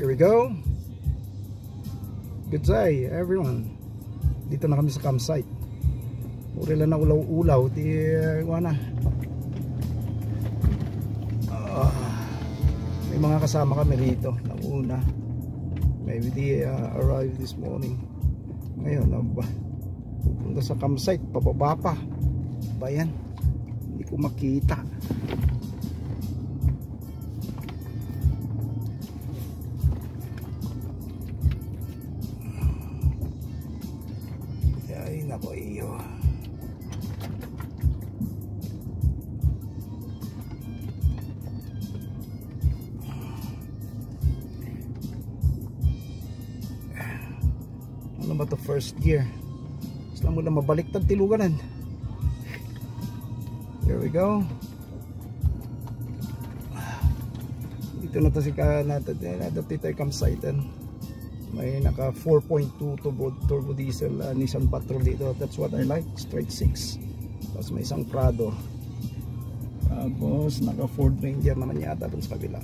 Here we go. Good day everyone. Dito na kami sa campsite. Uri lang na ulaw-ulaw. May mga kasama kami rito. Nauna. Maybe they arrived this morning. Ngayon, pupunta sa campsite. Pababa pa. Bayan. Hindi ko makita. Ay, nako iyo. Ano ba to, first gear? Isla mo na mabaliktad tiluganan. Here we go. Dito na to si natin campsite. May naka 4.2 turbo diesel Nissan Patrol dito. That's what I like. Straight 6. Tapos may isang Prado. Tapos naka Ford Ranger naman yata dun sa kabila.